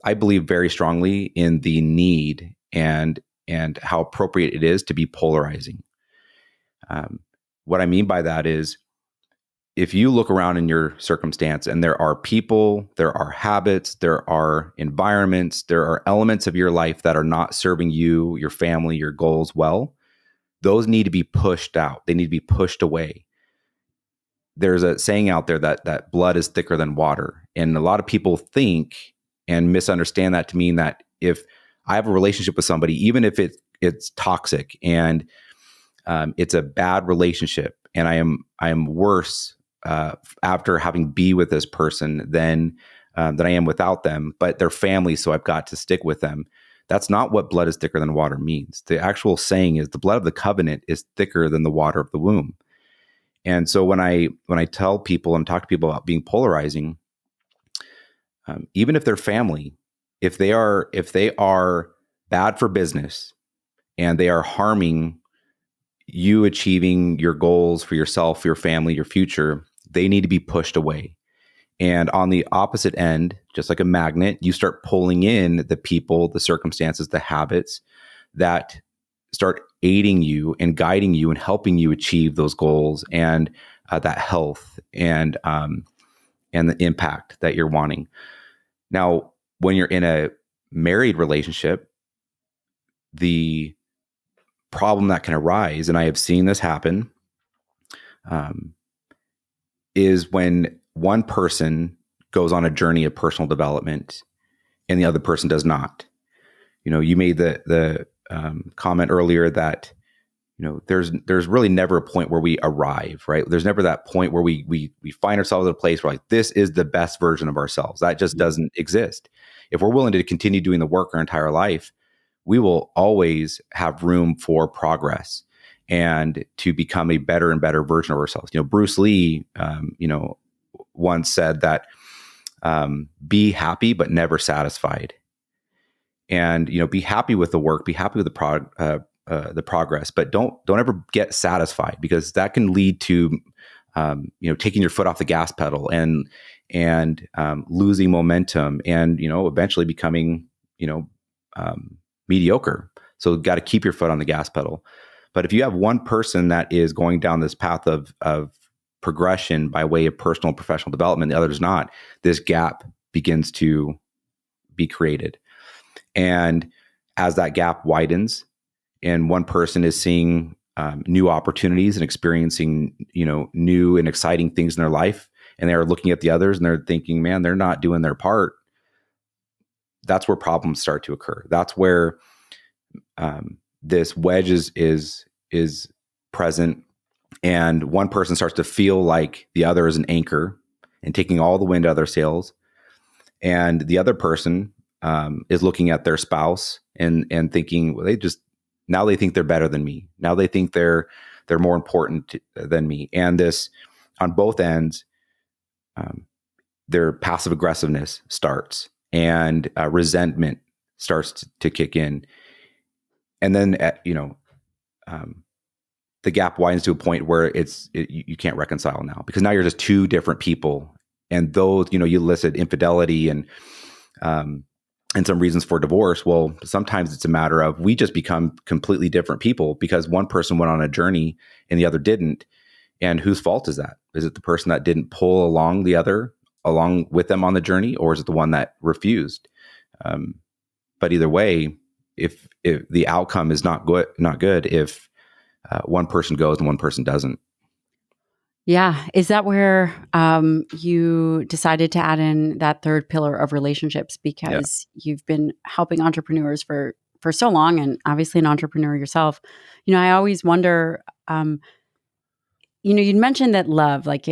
I believe very strongly in the need and how appropriate it is to be polarizing. What I mean by that is, if you look around in your circumstance and there are people, there are habits, there are environments, there are elements of your life that are not serving you, your family, your goals well, those need to be pushed out. They need to be pushed away. There's a saying out there that blood is thicker than water. And a lot of people think and misunderstand that to mean that if I have a relationship with somebody, even if it's toxic and it's a bad relationship, and I am worse after having be with this person than I am without them, but they're family, so I've got to stick with them. That's not what blood is thicker than water means. The actual saying is the blood of the covenant is thicker than the water of the womb. And so when I tell people and talk to people about being polarizing, even if they're family, if they are bad for business and they are harming you achieving your goals for yourself, your family, your future, they need to be pushed away. And on the opposite end, just like a magnet, you start pulling in the people, the circumstances, the habits that start aiding you and guiding you and helping you achieve those goals and that health and the impact that you're wanting. Now, when you're in a married relationship, the problem that can arise, and I have seen this happen, is when one person goes on a journey of personal development and the other person does not. You made the comment earlier that there's really never a point where we arrive, right? There's never that point where we find ourselves at a place where, like, this is the best version of ourselves. That just doesn't exist. If we're willing to continue doing the work our entire life, we will always have room for progress and to become a better and better version of ourselves. Bruce Lee, once said that, be happy, but never satisfied. And, be happy with the work, be happy with the progress, but don't ever get satisfied, because that can lead to, taking your foot off the gas pedal and losing momentum and, eventually becoming, mediocre. So got to keep your foot on the gas pedal. But if you have one person that is going down this path of progression by way of personal and professional development, the other is not, this gap begins to be created. And as that gap widens and one person is seeing new opportunities and experiencing, new and exciting things in their life, and they're looking at the others and they're thinking, man, they're not doing their part, that's where problems start to occur. That's where this wedge is present, and one person starts to feel like the other is an anchor and taking all the wind out of their sails, and the other person is looking at their spouse and thinking, well, they think they're better than me. Now they think they're more important than me. And this, on both ends, their passive aggressiveness starts, and resentment starts to kick in. And then, the gap widens to a point where you can't reconcile now, because now you're just two different people. And those, you listed infidelity and some reasons for divorce. Well, sometimes it's a matter of we just become completely different people because one person went on a journey and the other didn't. And whose fault is that? Is it the person that didn't pull along the other along with them on the journey, or is it the one that refused? But either way, if the outcome is not good if one person goes and one person doesn't. Yeah. Is that where you decided to add in that third pillar of relationships? Because you've been helping entrepreneurs for so long, and obviously an entrepreneur yourself. I always wonder, you'd mentioned that love, like,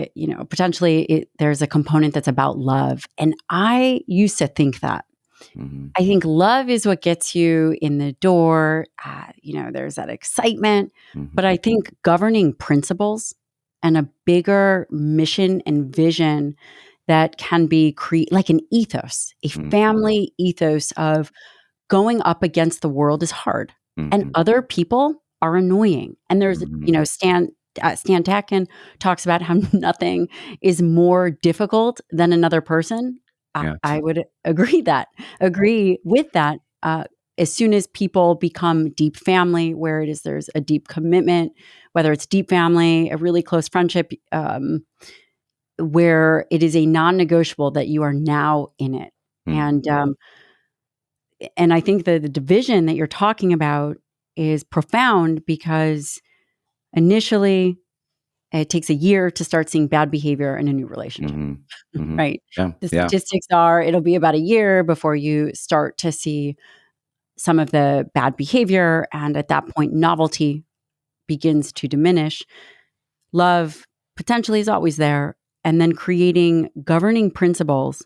potentially there's a component that's about love. And I used to think that. Mm-hmm. I think love is what gets you in the door. There's that excitement. Mm-hmm. But I think governing principles and a bigger mission and vision that can be like an ethos, a family ethos of going up against the world is hard. Mm-hmm. And other people are annoying. And there's, Stan Tatkin talks about how nothing is more difficult than another person. Yeah. I would agree with that. As soon as people become deep family, where there's a deep commitment, whether it's deep family, a really close friendship, where it is a non-negotiable that you are now in it. Mm-hmm. And I think that the division that you're talking about is profound because initially it takes a year to start seeing bad behavior in a new relationship, Mm-hmm. Mm-hmm. right? Yeah. The Yeah. statistics are it'll be about a year before you start to see some of the bad behavior. And at that point, novelty begins to diminish. Love potentially is always there. And then creating governing principles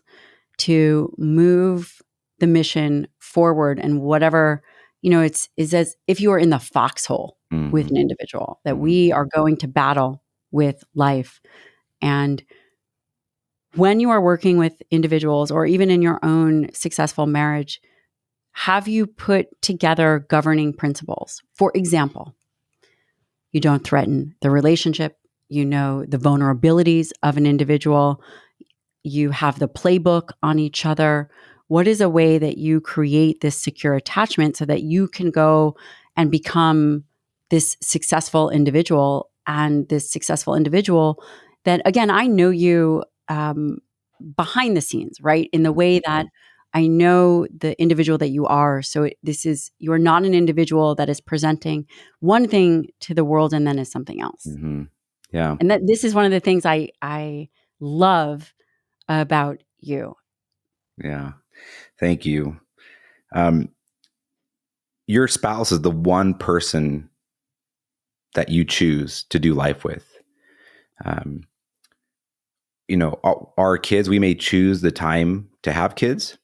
to move the mission forward and whatever, is as if you are in the foxhole with Mm-hmm. an individual, that Mm-hmm. we are going to battle with life. And when you are working with individuals or even in your own successful marriage, have you put together governing principles? For example, you don't threaten the relationship, you know the vulnerabilities of an individual, you have the playbook on each other. What is a way that you create this secure attachment so that you can go and become this successful individual, and this successful individual that, again, I know you behind the scenes, right? In the way that I know the individual that you are. So you are not an individual that is presenting one thing to the world and then is something else. Mm-hmm. Yeah. And that this is one of the things I love about you. Yeah. Thank you. Um, your spouse is the one person that you choose to do life with. Um, our kids, we may choose the time to have kids.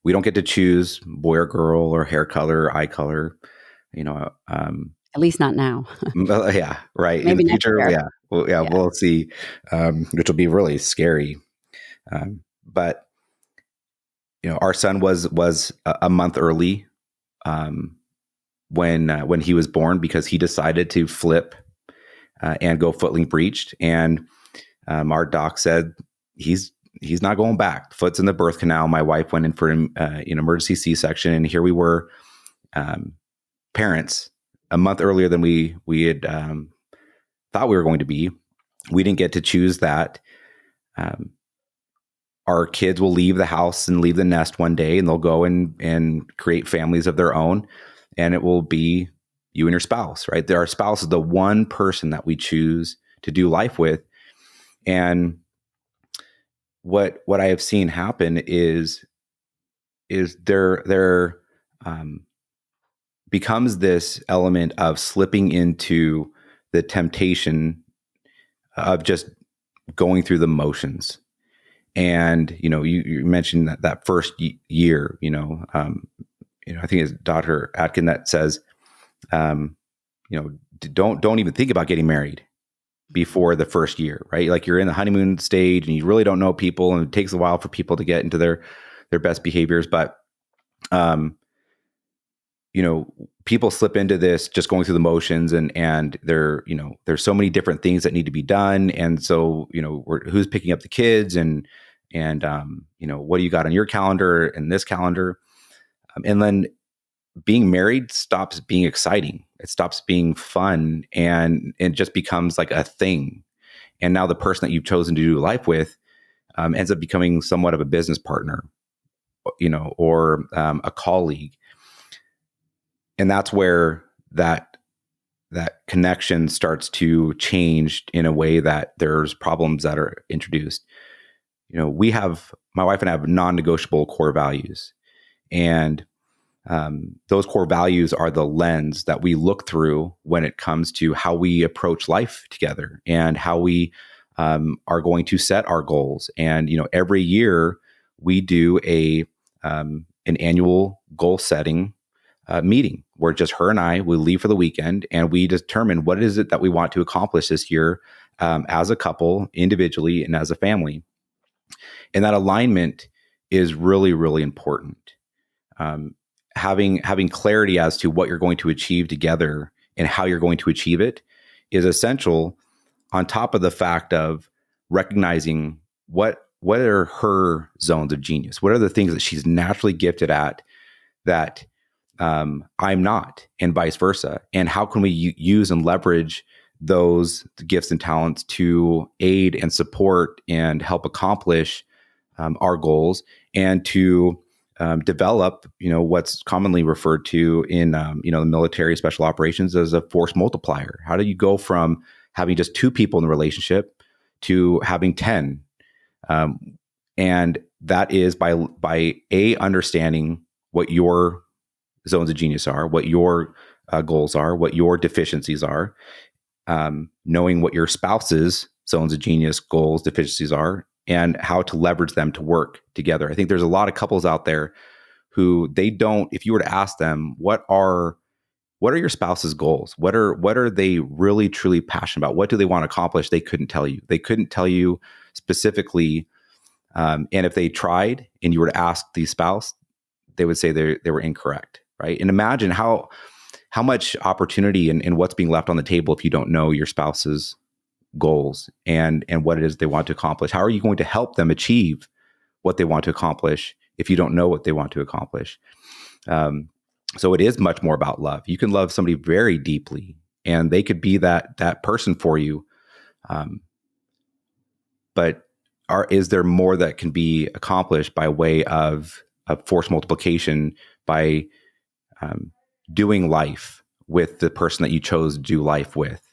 We don't get to choose boy or girl or hair color, eye color, you know, At least not now. yeah, right. In the Maybe next future, year. yeah, well, yeah, Yeah. we'll see, which will be really scary. But our son was a month early um, when he was born because he decided to flip and go footling breached, and our doc said he's not going back. Foot's in the birth canal. My wife went in for an emergency C-section, and here we were, parents, a month earlier than we had thought we were going to be. We didn't get to choose that. Um, our kids will leave the house and leave the nest one day, and they'll go and create families of their own, and it will be you and your spouse, right? Our spouse is the one person that we choose to do life with. And what I have seen happen is there becomes this element of slipping into the temptation of just going through the motions. And you mentioned that first year, I think it's Dr. Atkin that says, don't even think about getting married before the first year, right? Like, you're in the honeymoon stage and you really don't know people, and it takes a while for people to get into their best behaviors. But, people slip into this just going through the motions, and there's so many different things that need to be done. And so, who's picking up the kids, and what do you got on your calendar and this calendar? And then being married stops being exciting. It stops being fun, and it just becomes like a thing. And now the person that you've chosen to do life with ends up becoming somewhat of a business partner, or a colleague. And that's where that connection starts to change in a way that there's problems that are introduced. My wife and I have non-negotiable core values, and those core values are the lens that we look through when it comes to how we approach life together, and how we are going to set our goals. And every year we do an annual goal setting meeting where just her and I will leave for the weekend, and we determine what is it that we want to accomplish this year, as a couple, individually, and as a family. And that alignment is really, really important. Um, having clarity as to what you're going to achieve together and how you're going to achieve it is essential, on top of the fact of recognizing what what are her zones of genius? What are the things that she's naturally gifted at that I'm not, and vice versa? And how can we use and leverage those gifts and talents to aid and support and help accomplish our goals, and to develop, what's commonly referred to in, the military special operations as a force multiplier? How do you go from having just 2 people in the relationship to having 10? And that is by understanding what your zones of genius are, what your goals are, what your deficiencies are, knowing what your spouse's zones of genius, goals, deficiencies are, and how to leverage them to work together. I think there's a lot of couples out there who they don't, if you were to ask them, what are your spouse's goals? What are they really truly passionate about? What do they want to accomplish? They couldn't tell you. They couldn't tell you specifically. And if they tried and you were to ask the spouse, they would say they were incorrect, right? And imagine how much opportunity and what's being left on the table if you don't know your spouse's goals and what it is they want to accomplish. How are you going to help them achieve what they want to accomplish if you don't know what they want to accomplish? So it is much more about love. You can love somebody very deeply, and they could be that person for you. But is there more that can be accomplished by way of force multiplication, by doing life with the person that you chose to do life with?